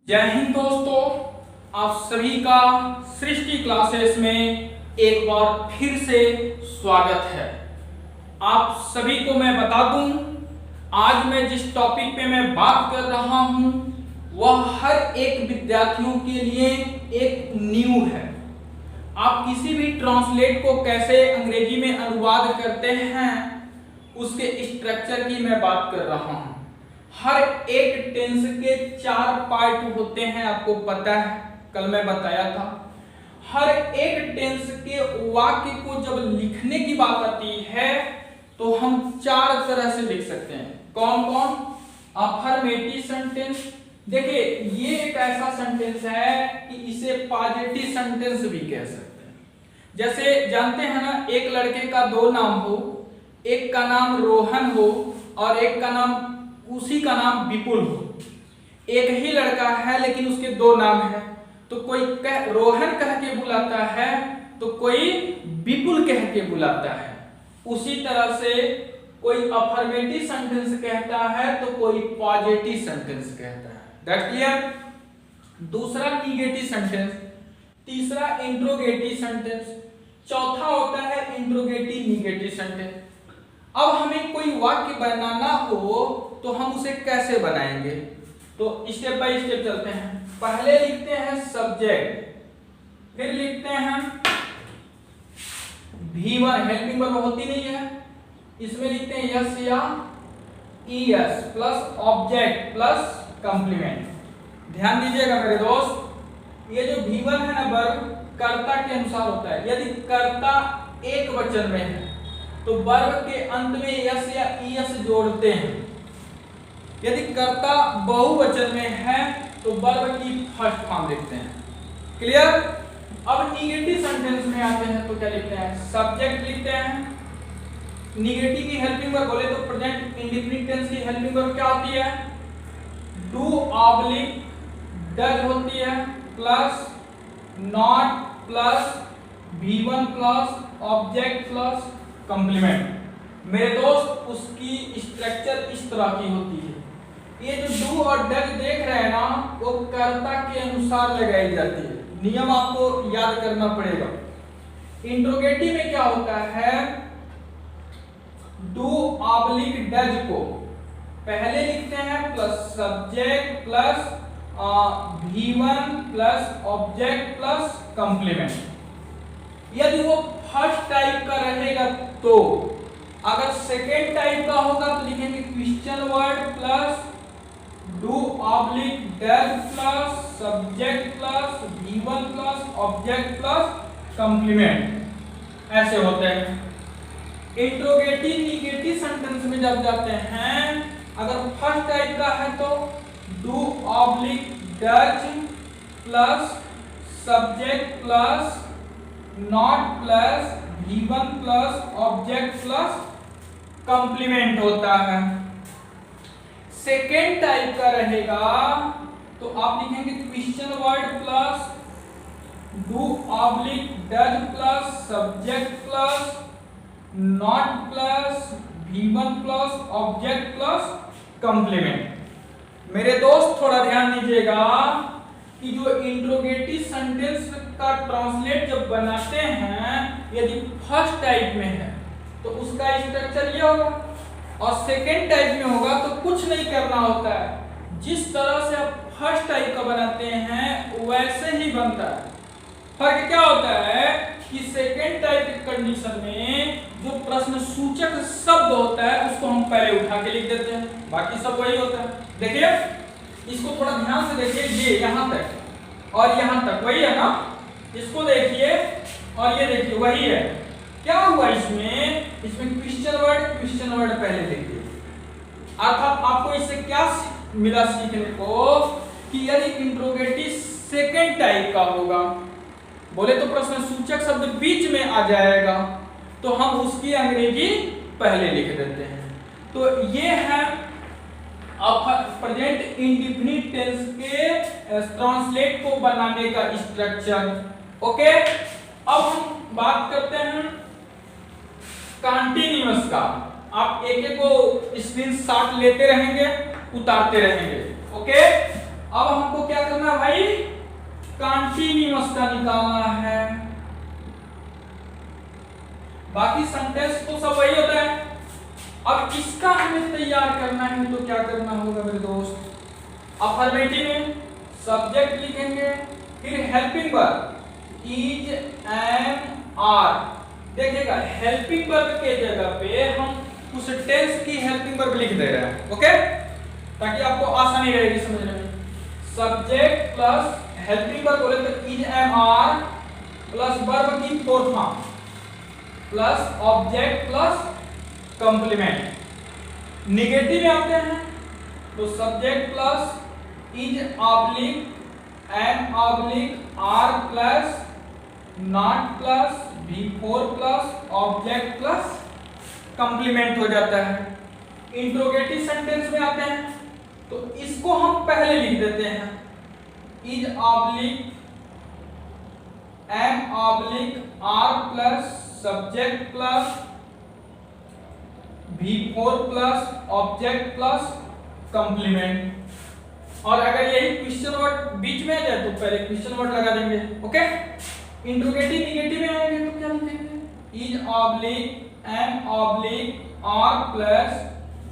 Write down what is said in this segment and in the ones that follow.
जय हिंद दोस्तों, आप सभी का सृष्टि क्लासेस में एक बार फिर से स्वागत है। आप सभी को मैं बता दूं, आज मैं जिस टॉपिक पे मैं बात कर रहा हूं वह हर एक विद्यार्थियों के लिए एक न्यू है। आप किसी भी ट्रांसलेट को कैसे अंग्रेजी में अनुवाद करते हैं उसके स्ट्रक्चर की मैं बात कर रहा हूं। हर एक टेंस के 4 पार्ट होते हैं, आपको पता है, कल मैं बताया था। हर एक टेंस के वाक्य को जब लिखने की बात आती है तो हम 4 तरह से लिख सकते हैं। कौन कौन? Affirmative sentence. देखिए, ये एक ऐसा सेंटेंस है कि इसे पॉजिटिव सेंटेंस भी कह सकते हैं। जैसे जानते हैं ना, एक लड़के का 2 नाम हो, एक का नाम रोहन हो और एक का नाम उसी का नाम विपुल हो। एक ही लड़का है लेकिन उसके 2 नाम है, तो कोई रोहन कह के बुलाता है तो कोई विपुल कह के बुलाता है। उसी तरह से कोई अफर्मेटिव सेंटेंस कहता है तो कोई पॉजिटिव सेंटेंस कहता है। That clear? दूसरा निगेटिव सेंटेंस, तीसरा इंट्रोगेटिव सेंटेंस, चौथा होता है इंट्रोगेटिव निगेटिव सेंटेंस। अब हमें कोई वाक्य बनाना हो तो हम उसे कैसे बनाएंगे? तो स्टेप बाय स्टेप चलते हैं। पहले लिखते हैं सब्जेक्ट, फिर लिखते हैं V1, हेल्पिंग वर्ब होती नहीं है, इसमें लिखते हैं यस या ES plus object plus complement. ध्यान दीजिएगा मेरे दोस्त, ये जो V1 है ना, वर्ब कर्ता के अनुसार होता है। यदि कर्ता एक वचन में है तो वर्ब के अंत में यस या ES जोड़ते हैं। यदि कर्ता बहुवचन में है तो वर्ब की फर्स्ट फॉर्म लिखते हैं। क्लियर? अब निगेटिव सेंटेंस में आते हैं तो क्या लिखते हैं? सब्जेक्ट लिखते हैं। निगेटिव की हेल्पिंग वर्ब बोले तो प्रेजेंट इंडेफिनिट टेंस की हेल्पिंग वर्ब क्या होती है? डू ऑब्लिक डज होती है, plus not plus V1 plus object plus complement. मेरे दोस्त, उसकी स्ट्रक्चर इस तरह की होती है। ये जो डू और डज देख रहे हैं ना, वो कर्ता के अनुसार लगाई जाती है। नियम आपको याद करना पड़ेगा। इंट्रोगेटिव में क्या होता है? डू ऑब्लिक डज को पहले लिखते हैं plus subject plus V1 plus object plus complement. यदि वो फर्स्ट टाइप का रहेगा तो, अगर सेकेंड टाइप का होगा तो लिखेंगे question word plus do oblique does plus subject plus V1 plus object plus complement. ऐसे होते हैं। इंट्रोगेटिव निगेटिव सेंटेंस में जब जाते हैं, अगर फर्स्ट टाइप का है तो do oblique does plus subject plus not plus V1 plus object plus complement होता है। सेकेंड टाइप का रहेगा तो आप लिखेंगे question word plus do oblique does plus subject plus not plus V1 plus object plus complement. मेरे दोस्त, थोड़ा ध्यान दीजिएगा कि जो इंट्रोगेटिव सेंटेंस का ट्रांसलेट जब बनाते हैं, यदि फर्स्ट टाइप में है तो उसका स्ट्रक्चर ये होगा, और सेकेंड टाइप में होगा तो कुछ नहीं करना होता है। जिस तरह से आप फर्स्ट टाइप का बनाते हैं वैसे ही बनता है। फर्क क्या होता है कि सेकेंड टाइप की कंडीशन में जो प्रश्न सूचक शब्द होता है उसको हम पहले उठा के लिख देते हैं, बाकी सब वही होता है। देखिए, इसको थोड़ा ध्यान से देखिए, ये यहां तक और यहां तक वही है ना। इसको देखिए और ये देखिए वही है। क्या हुआ इसमें क्वेश्चन वर्ड पहले देखिए। अर्थात आपको इससे क्या मिला सीखने को कि यदि इंट्रोगेटिव सेकेंड टाइप का होगा, बोले तो प्रश्न सूचक शब्द बीच में आ जाएगा, तो हम उसकी अंग्रेजी पहले लिख देते हैं। तो ये है प्रेजेंट इंडेफिनिट टेंस के ट्रांसलेट को बनाने का स्ट्रक्चर। ओके, अब हम बात करते हैं कंटीन्यूअस का। आप एक एक को स्क्रीनशॉट लेते रहेंगे, उतारते रहेंगे। ओके, अब हमको क्या करना कंटीन्यूअस का निकालना है। बाकी सेंटेंस तो सब वही होता है। अब इसका हमें तैयार करना है तो क्या करना होगा मेरे दोस्त, अफर्मेटिव में सब्जेक्ट लिखेंगे, फिर helping verb is, am, are. देखिएगा हेल्पिंग वर्ब के जगह पे हम उस टेंस की हेल्पिंग वर्ब लिख दे रहे हैं, ओके, ताकि आपको आसानी रहेगी समझने में। सब्जेक्ट प्लस हेल्पिंग वर्ब बोले तो is, am, are plus verb की fourth form plus object plus complement. Negative में आते हैं तो subject plus is oblique, am oblique, are plus not plus V4 plus object plus complement हो जाता है। इंट्रोगेटिव सेंटेंस में आते हैं तो इसको हम पहले लिख देते हैं, is oblique, am oblique, are plus subject plus V4 plus object plus complement. और अगर यही क्वेश्चन वर्ड बीच में आ जाए तो पहले क्वेश्चन वर्ड लगा देंगे, ओके। इंट्रोगेटिव निगेटिव में आएंगे तो क्या लिखेंगे, is oblique, am oblique, are plus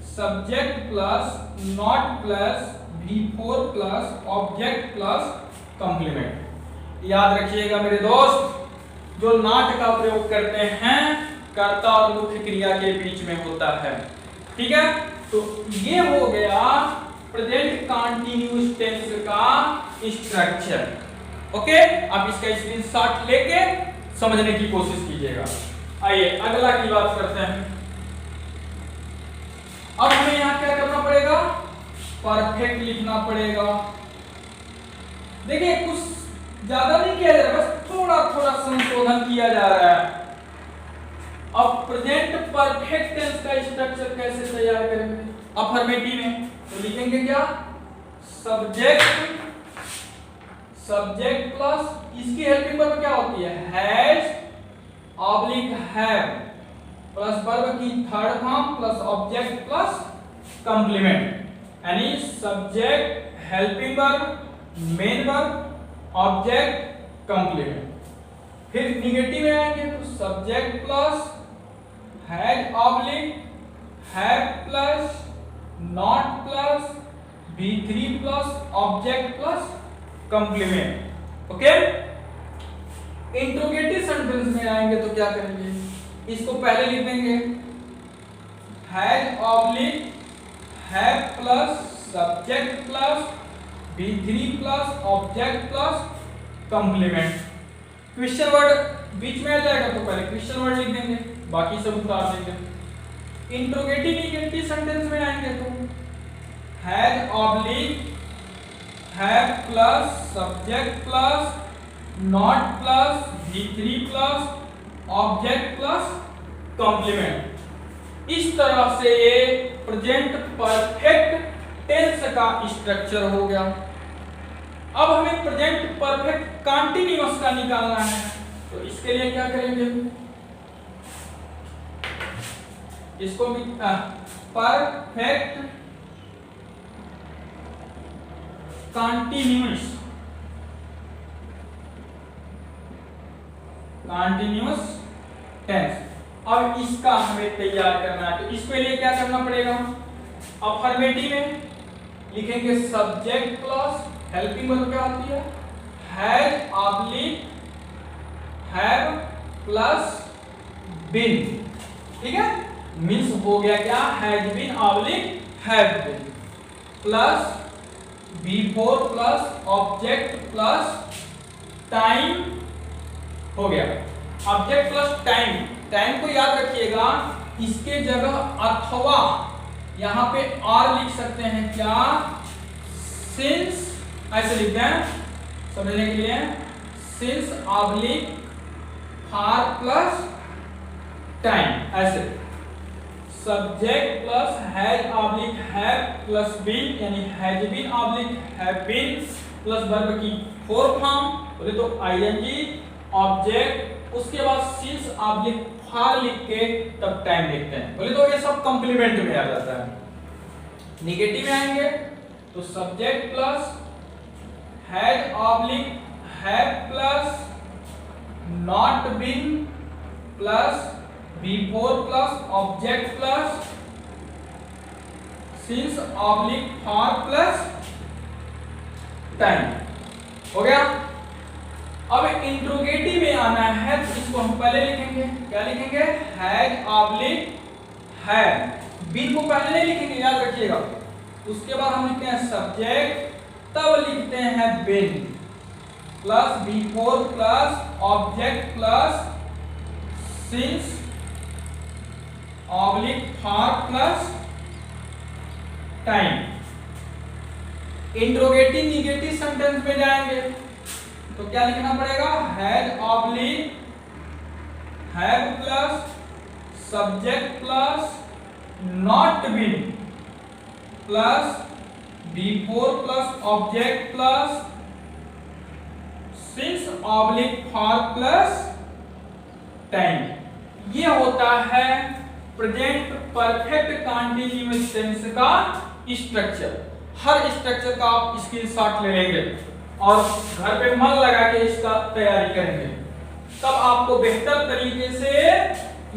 subject plus not plus V4 plus object plus complement. याद रखिएगा मेरे दोस्त, जो नॉट का प्रयोग करते हैं कर्ता और मुख्य क्रिया के बीच में होता है, ठीक है। तो ये हो गया प्रेजेंट कंटीन्यूअस टेंस का स्ट्रक्चर, ओके। आप इसका स्क्रीनशॉट लेके समझने की कोशिश कीजिएगा। आइए अगला की बात करते हैं। अब हमें यहां क्या करना पड़ेगा, परफेक्ट लिखना पड़ेगा। देखिए कुछ ज्यादा नहीं किया जा रहा, बस थोड़ा थोड़ा संशोधन किया जा रहा है। अब प्रेजेंट परफेक्ट टेंस का स्ट्रक्चर कैसे तैयार करेंगे, अफर्मेटिव में तो लिखेंगे क्या, सब्जेक्ट, सब्जेक्ट प्लस इसकी हेल्पिंग वर्ब क्या होती है, has oblique have plus verb की third form plus object plus complement, यानी subject, helping verb, main verb, object, complement. फिर निगेटिव में आएंगे तो subject plus has oblique, have plus not plus V3 plus object plus complement, okay. Interrogative sentence में आएंगे तो क्या करेंगे, इसको पहले लिख देंगे, has oblique, have plus subject plus V3 plus object plus complement. Question word बीच में आ जाएगा तो पहले क्वेश्चन वर्ड लिख देंगे, बाकी सब उतार देंगे। इंट्रोगेटिव निगेटिव सेंटेंस में आएंगे तो has oblique, have plus subject plus not plus V3 plus object plus complement. इस तरह से ये प्रेजेंट परफेक्ट टेंस का स्ट्रक्चर हो गया। अब हमें प्रेजेंट परफेक्ट कंटीन्यूअस का निकालना है, तो इसके लिए क्या करेंगे, इसको भी परफेक्ट कंटीन्यूअस, कंटीन्यूअस टेंस। अब इसका हमें तैयार करना है, तो इसके लिए क्या करना पड़ेगा, अफर्मेटिव में लिखेंगे सब्जेक्ट प्लस हेल्पिंग वर्ब क्या होती है, has oblique, have plus been, ठीक है। मींस हो गया क्या, has been oblique have been plus V4 plus object plus time हो गया। ऑब्जेक्ट प्लस टाइम, टाइम को याद रखिएगा, इसके जगह अथवा यहां पे और लिख सकते हैं क्या, सिंस, ऐसे लिखते हैं समझने के लिए, since oblique for plus time, ऐसे subject plus has oblique have plus been, यानी has been oblique have been plus verb की फोर फॉर्म बोले तो आईएनजी, ऑब्जेक्ट, उसके बाद सिंस ऑब्लिक फॉर लिख के तब टाइम लिखते हैं, बोले तो ये सब कंप्लीमेंट में आ जाता है। निगेटिव में आएंगे तो subject plus has oblique have plus not been plus before plus object plus since oblique for plus time. हो गया। अब इंट्रोगेटिव में आना है तो इसको हम पहले लिखेंगे, क्या लिखेंगे? Has oblique have. बीन को पहले नहीं लिखेंगे, याद रखिएगा। उसके बाद हम लिखते हैं सब्जेक्ट, तब लिखते हैं been plus before plus object plus since oblique for plus time. Interrogative negative sentence में जाएंगे तो क्या लिखना पड़ेगा? Has oblique have plus subject plus not been plus before plus object plus since oblique for plus time. ये होता है present perfect continuous tense का स्ट्रक्चर। हर स्ट्रक्चर का आप स्क्रीनशॉट ले लेंगे और घर पे मन लगा के इसका तैयारी करेंगे, तब आपको बेहतर तरीके से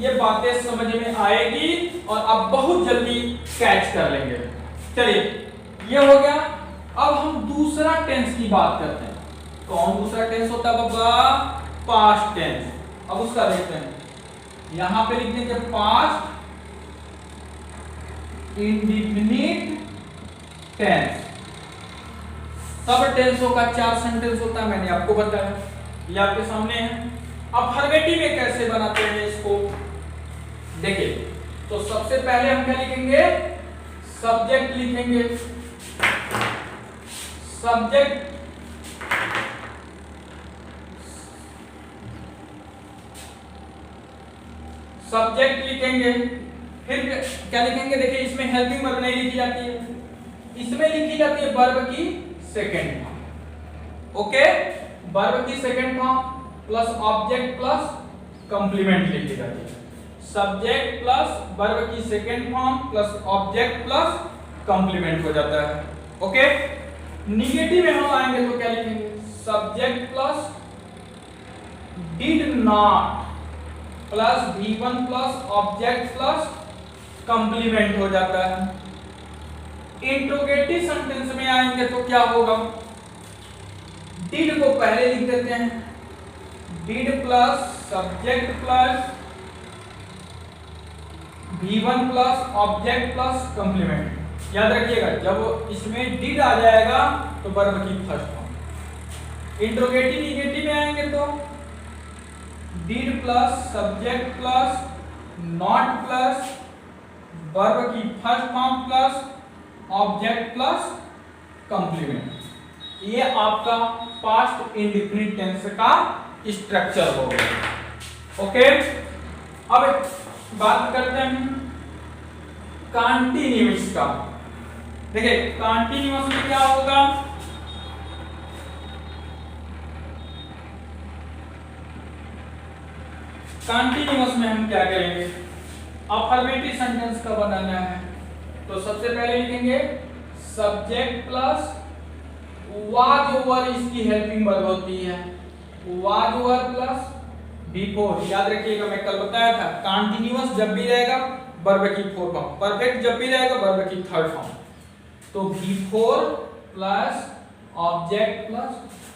ये बातें समझ में आएगी और आप बहुत जल्दी कैच कर लेंगे। चलिए, ये हो गया। अब हम दूसरा टेंस की बात करते हैं। कौन दूसरा टेंस होता है बाबा? Past tense. अब उसका देखते हैं। यहां पे लिख देंगे पास्ट इंडेफिनिट टेंस। सब टेंसों का 4 सेंटेंस होता है, मैंने आपको बताया, ये आपके सामने है। अब फॉर्मेटिव में कैसे बनाते हैं इसको देखिए। तो सबसे पहले हम क्या लिखेंगे? सब्जेक्ट लिखेंगे। सब्जेक्ट सब्जेक्ट लिखेंगे, फिर क्या लिखेंगे? देखिए, इसमें हेल्पिंग वर्ब नहीं लिखी जाती है, इसमें लिखी जाती है वर्ब की सेकंड फॉर्म। ओके, वर्ब की second form plus object plus complement लिखी जाती है। सब्जेक्ट प्लस वर्ब की second form plus object plus complement हो जाता है। ओके, निगेटिव में हम आएंगे तो क्या लिखेंगे? Subject plus did not plus V1 plus object plus complement हो जाता है। इंट्रोगेटिव सेंटेंस में आएंगे तो क्या होगा? डिड को पहले लिख देते हैं, did plus subject plus V1 plus object plus complement. याद रखिएगा, जब इसमें डिड आ जाएगा तो वर्ब की फर्स्ट फॉर्म। इंट्रोगेटिव निगेटिव में आएंगे तो did plus subject plus not plus verb की first form plus object plus complement. ये आपका पास्ट इंडेफिनिट टेंस का स्ट्रक्चर हो गया। ओके, अब बात करते हैं कंटीन्यूअस का। देखिए, कंटीन्यूअस में क्या होगा? कंटीन्यूअस में हम क्या करेंगे? अफर्मेटिव सेंटेंस का बनाना है तो सबसे पहले लिखेंगे सब्जेक्ट प्लस वाज ओवर, इसकी हेल्पिंग वर्ब होती है, वाज ओवर प्लस बिफोर। याद रखिएगा, मैं कल बताया था, कंटीन्यूअस जब भी रहेगा वर्ब की फोर्थ फॉर्म, परफेक्ट जब भी रहेगा वर्ब की थर्ड फॉर्म। तो before plus object plus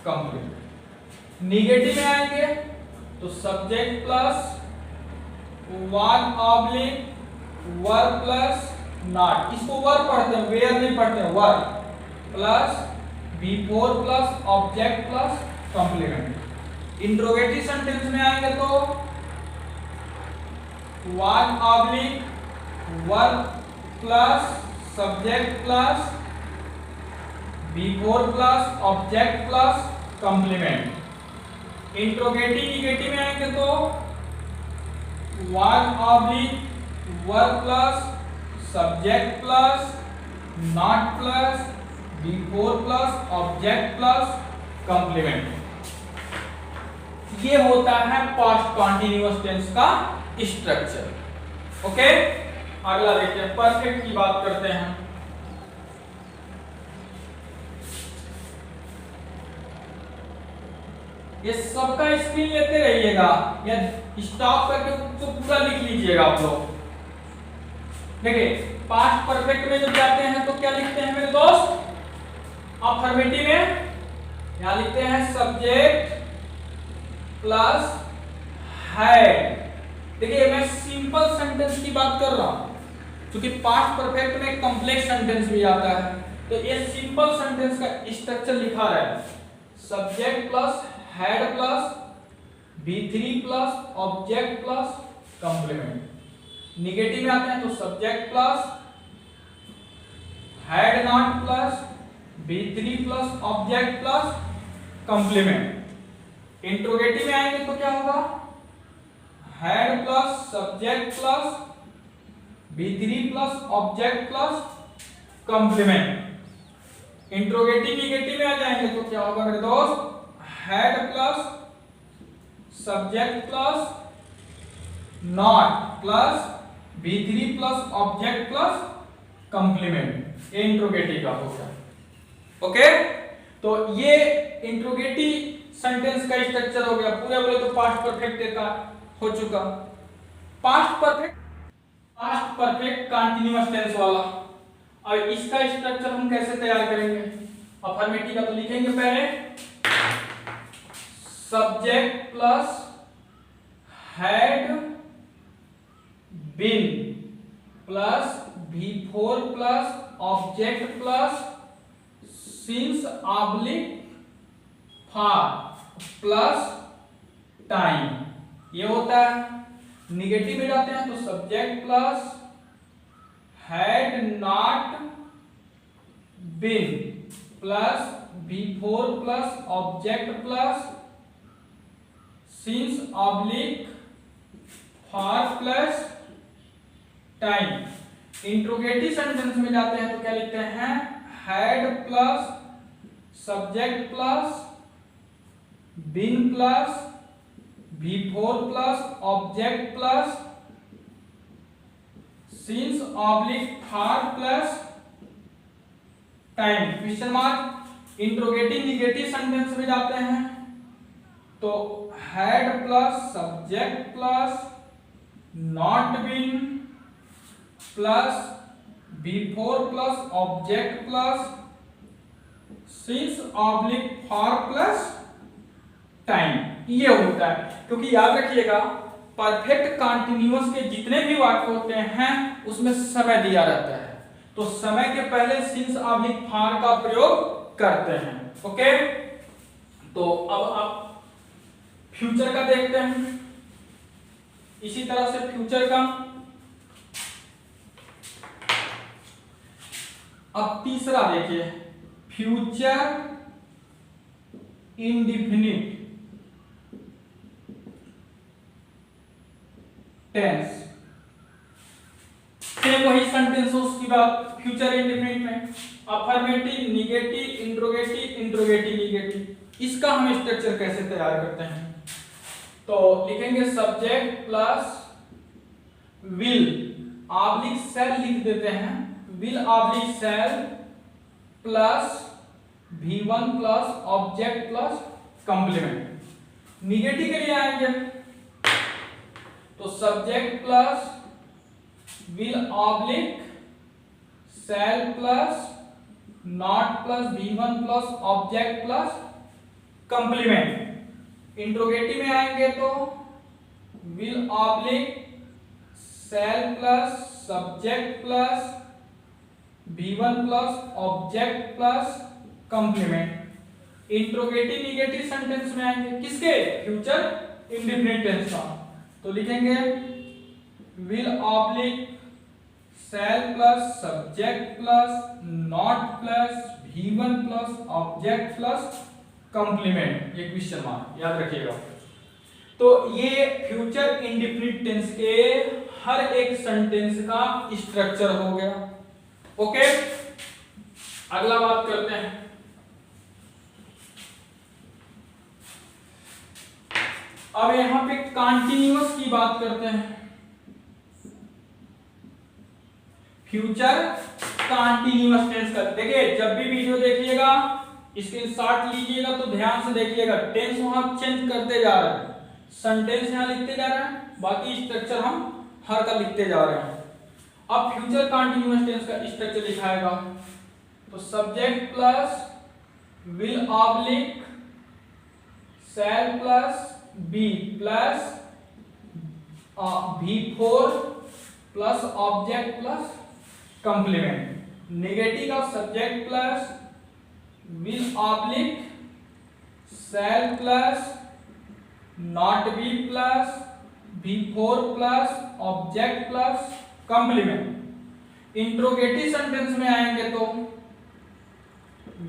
complement. Negative में आएंगे तो subject plus one oblique verb plus not, इसको वर्ब पढ़ते हैं, वेयर नहीं पढ़ते हैं, verb plus before plus object plus complement. Interrogative sentence में आएंगे तो one oblique verb plus subject plus before plus object plus complement. Interrogative negative में आएंगे तो one oblique verb plus subject plus not plus before plus object plus complement. ये होता है past continuous tense का स्ट्रक्चर। ओके, अगला देखते हैं, परफेक्ट की बात करते हैं। ये सबका स्क्रीन लेते रहिएगा या स्टॉप करके उसको पूरा लिख लीजिएगा आप लोग। देखिए पास्ट परफेक्ट में जब जाते हैं तो क्या लिखते हैं मेरे दोस्त, अफर्मेटिव में यहां लिखते हैं सब्जेक्ट प्लस हैड। देखिए मैं सिंपल सेंटेंस की बात कर रहा हूं, क्योंकि पास्ट परफेक्ट में कॉम्प्लेक्स सेंटेंस भी आता है, तो ये सिंपल सेंटेंस का स्ट्रक्चर लिखा रहा है, subject plus had plus V3 plus object plus complement. Negative में आते हैं तो subject plus had not plus V3 plus object plus complement. Interrogative में आएंगे तो क्या होगा, had plus subject plus V3 plus object plus complement. Interrogative negative में आ जाएंगे तो क्या होगा मेरे दोस्त, had plus subject plus not plus V3 plus object plus complement. ये इंट्रोगेटिव का होगा। ओके, तो ये इंट्रोगेटिव सेंटेंस का स्ट्रक्चर हो गया। पूरे बोले तो पास्ट परफेक्ट का हो चुका। पास्ट परफेक्ट कंटीन्यूअस टेंस वाला। अब इसका स्ट्रक्चर हम कैसे तैयार करेंगे, अफर्मेटिव का तो लिखेंगे पहले subject plus had been plus V4 plus object plus since oblique for plus time, ये होता है। निगेटिव में जाते हैं तो subject plus had not been plus V4 plus object plus since oblique for plus time. Interrogative sentence में जाते हैं तो क्या लिखते हैं, had plus subject plus been plus V4 plus object plus since oblique for plus time question mark. Interrogative negative sentence में जाते हैं तो had plus subject plus not been plus V4 plus object plus since oblique for plus time, ये होता है। क्योंकि याद रखिएगा परफेक्ट कंटीन्यूअस के जितने भी वाक्य होते हैं उसमें समय दिया रहता है, तो समय के पहले सिंस ऑब्लिक फॉर का प्रयोग करते हैं। ओके, तो अब आप फ्यूचर का देखते हैं। इसी तरह से फ्यूचर का अब तीसरा देखिए, फ्यूचर इंडिफिनिट टेंस। सेम वही सेंटेंस हो, उसकी बात फ्यूचर इंडिफिनिट में affirmative negative interrogative interrogative negative. इसका हम स्ट्रक्चर कैसे तैयार करते हैं, तो लिखेंगे subject plus will oblique shall लिख देते हैं, will oblique shall plus V1 plus object plus complement. Negative के लिए आएंगे तो subject plus will oblique shall plus not plus V1 plus object plus complement. Interrogative में आएंगे तो will oblique shall plus subject plus V1 plus object plus complement. Interrogative negative sentence में आएंगे किसके, फ्यूचर इंडिफिनिट टेंस का, तो लिखेंगे will oblique shall plus subject plus not plus V1 plus object plus complement, ये क्वेश्चन मार्क याद रखिएगा। तो ये फ्यूचर इंडिफिनिट टेंस के हर एक सेंटेंस का स्ट्रक्चर हो गया। ओके, अगला बात करते हैं, अब यहां पे कंटीन्यूअस की बात करते हैं। फ्यूचर कंटीन्यूअस टेंस का देखिए, जब भी वीडियो देखिएगा स्क्रीनशॉट लीजिएगा तो ध्यान से देखिएगा, टेंस वहां चेंज करते जा रहे हैं, सेंटेंस यहां लिखते जा रहे हैं, बाकी स्ट्रक्चर हम हर का लिखते जा रहे हैं। अब फ्यूचर कंटीन्यूअस टेंस का स्ट्रक्चर लिखाएगा तो subject plus will oblique shall plus be plus V4 plus object plus complement. Negative का subject plus will oblique shall plus not be plus V4 plus object plus complement. Interrogative sentence में आएंगे तो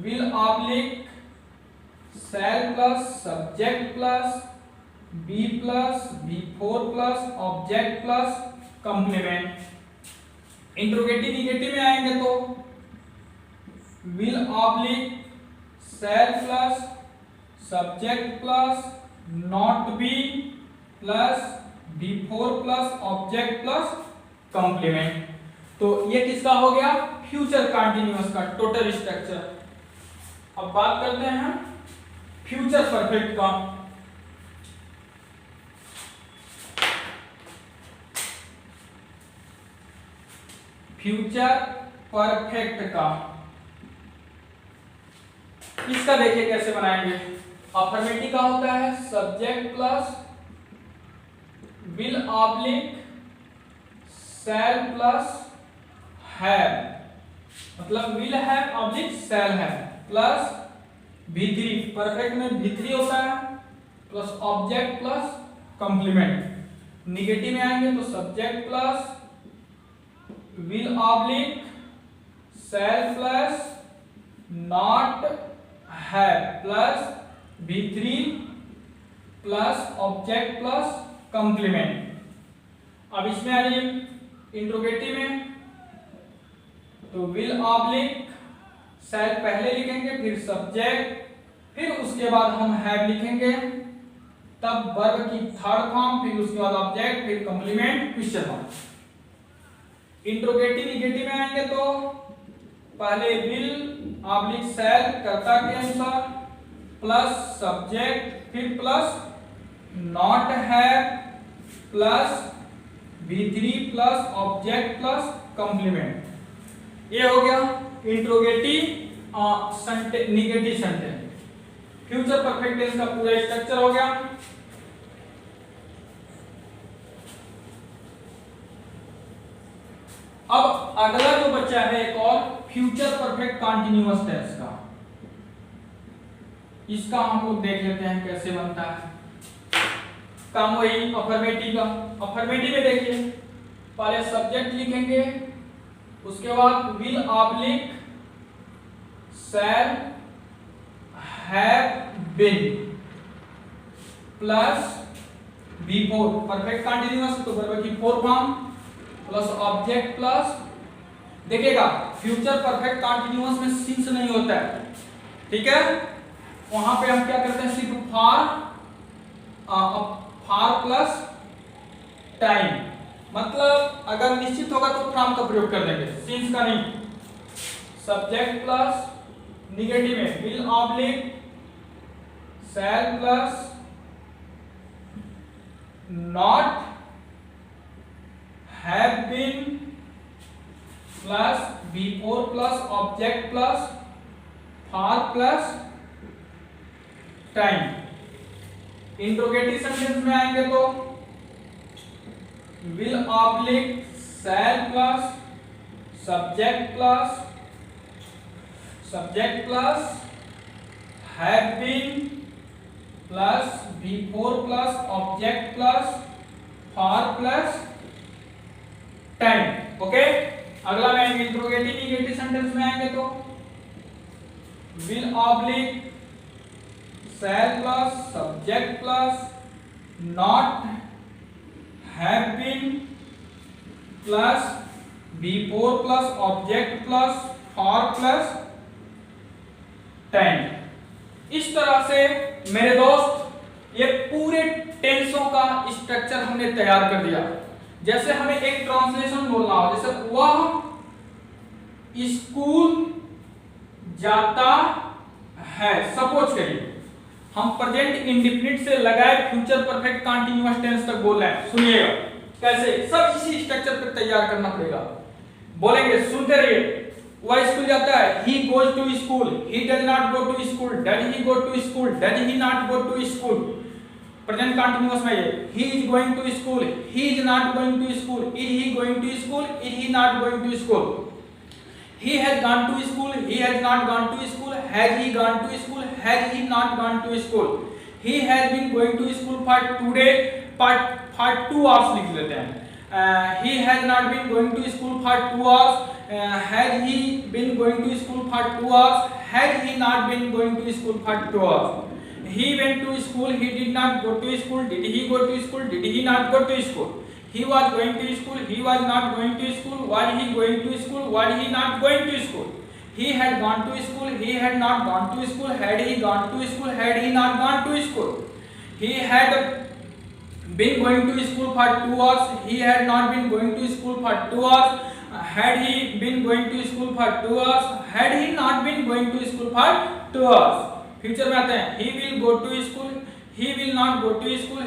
will oblique shall plus subject plus be plus V4 plus object plus complement. Interrogative negative में आएंगे तो will oblique shall plus subject plus not be plus V4 plus object plus complement. तो ये किसका हो गया? फ्यूचर कंटीन्यूअस का total structure. अब बात करते हैं फ्यूचर परफेक्ट का। फ्यूचर परफेक्ट का इसका देखिए कैसे बनाएंगे। अफर्मेटिव का होता है subject plus will oblique shall plus have, मतलब will have oblique shall have plus V3, perfect में V3 होता है plus object plus complement. Negative में आएंगे तो subject plus will oblique shall plus not have plus V3 plus object plus complement. अब इसमें आ जाइए इंट्रोगेटिव में तो विल ऑब्लिक शैल पहले लिखेंगे, फिर सब्जेक्ट, फिर उसके बाद हम हैव लिखेंगे, तब वर्ब की थर्ड फॉर्म, फिर उसके बाद ऑब्जेक्ट, फिर complement, question mark. Interrogative negative में आएंगे तो पहले विल ऑब्लिक शैल कर्ता के अनुसार प्लस सब्जेक्ट, फिर plus not have plus V3 plus object plus complement. ये हो गया interrogative negative sentence. Future perfect tense का पूरा स्ट्रक्चर हो गया। अब अगला जो बच्चा है एक और फ्यूचर परफेक्ट कंटीन्यूअस टेंस का, इसका हम लोग देख लेते हैं कैसे बनता है। काम वही अफर्मेटिव का। अफर्मेटिव में देखिए पहले सब्जेक्ट लिखेंगे, उसके बाद will oblique shall have been plus V4, perfect continuous तो वर्ब की four form plus object plus, देखिएगा फ्यूचर परफेक्ट कंटीन्यूअस में सिंस नहीं होता है, ठीक है। वहां पे हम क्या करते हैं, सिर्फ फार प्लस टाइम, मतलब अगर निश्चित होगा तो फ्रॉम का प्रयोग कर देंगे, सिंस का नहीं। सब्जेक्ट प्लस निगेटिव में will oblique shall plus not have been plus V4 plus object plus for plus time. Interrogative sentence में आएंगे तो will oblique shall plus subject plus have been plus V4 plus object plus for plus time. Okay, अगला में interrogative negative sentence में आएंगे तो will oblique shall plus subject plus not have been plus V4 plus object plus for plus time. इस तरह से मेरे दोस्त ये पूरे टेंसों का स्ट्रक्चर हमने तैयार कर दिया। जैसे हमें एक ट्रांसलेशन बोलना हो, जैसे वह स्कूल जाता है। सपोज करिए हम प्रेजेंट इंडेफिनिट से लगाए फ्यूचर परफेक्ट कंटीन्यूअस टेंस तक बोल रहे हैं। सुनिएगा कैसे, सब इसी स्ट्रक्चर पर तैयार करना पड़ेगा। बोलेंगे, सुनते रहिए। वह स्कूल जाता है, he goes to school, he does not go to school, does he go to school, does he not go to school। Present continuous में ये he is going to school, he is not going to school, is he going to school, is he not going to school। he has gone to school, he has not gone to school, has he gone to school, has he not gone to school। he has been going to school for 2 days, for 2 hours लिख लेते हैं। he has not been going to school for 2 hours, has he been going to school for 2 hours, has he not been going to school for 2 hours। he went to school, he did not go to school, did he go to school, did he not go to school। he was going to school, he was not going to school, was he going to school, was he not going to school। he had gone to school, he had not gone to school, had he gone to school, had he not gone to school। he had been going to school for 2 hours, he had not been going to school for 2 hours, had he been going to school for 2 hours, had he not been going to school for 2 hours। Future में आते हैं, he will go to school, he will not go to school,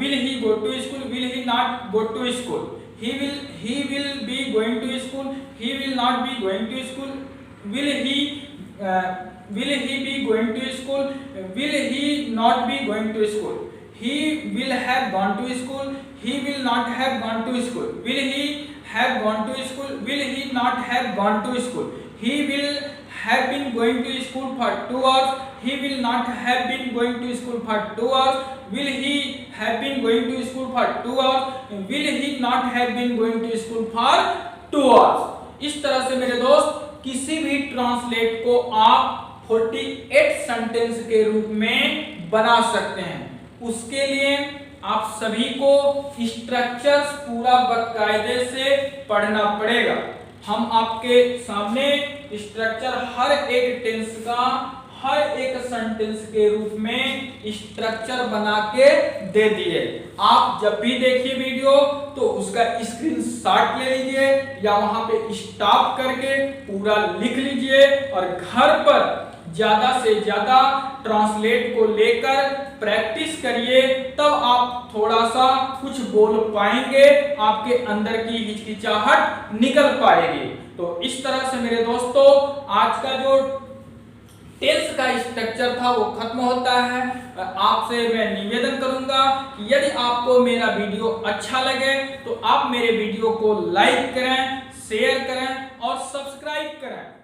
will he go to school, will he not go to school। he will be going to school, he will not be going to school, will he be going to school, will he not be going to school। he will have gone to school, he will not have gone to school, will he have gone to school, will he not have gone to school। he will have been going to school for 2 hours, he will not have been going to school for 2 hours, will he have been going to school for 2 hours, will he not have been going to school for 2 hours। इस तरह से मेरे दोस्त किसी भी translate को आप 48 sentence के रूप में बना सकते हैं। उसके लिए आप सभी को स्ट्रक्चर्स पूरा बकायदे से पढ़ना पड़ेगा। हम आपके सामने स्ट्रक्चर हर एक टेंस का हर एक सेंटेंस के रूप में स्ट्रक्चर बना के दे दिए। आप जब भी देखिए वीडियो तो उसका स्क्रीनशॉट ले लीजिए या वहां पे स्टॉप करके पूरा लिख लीजिए और घर पर ज्यादा से ज्यादा ट्रांसलेट को लेकर प्रैक्टिस करिए, तब आप थोड़ा सा कुछ बोल पाएंगे, आपके अंदर की हिचकिचाहट निकल पाएगी। तो इस तरह से मेरे दोस्तों आज का जो टेंस का स्ट्रक्चर था वो खत्म होता है। आपसे मैं निवेदन करूंगा कि यदि आपको मेरा वीडियो अच्छा लगे तो आप मेरे वीडियो को लाइक करें, शेयर करें और सब्सक्राइब करें।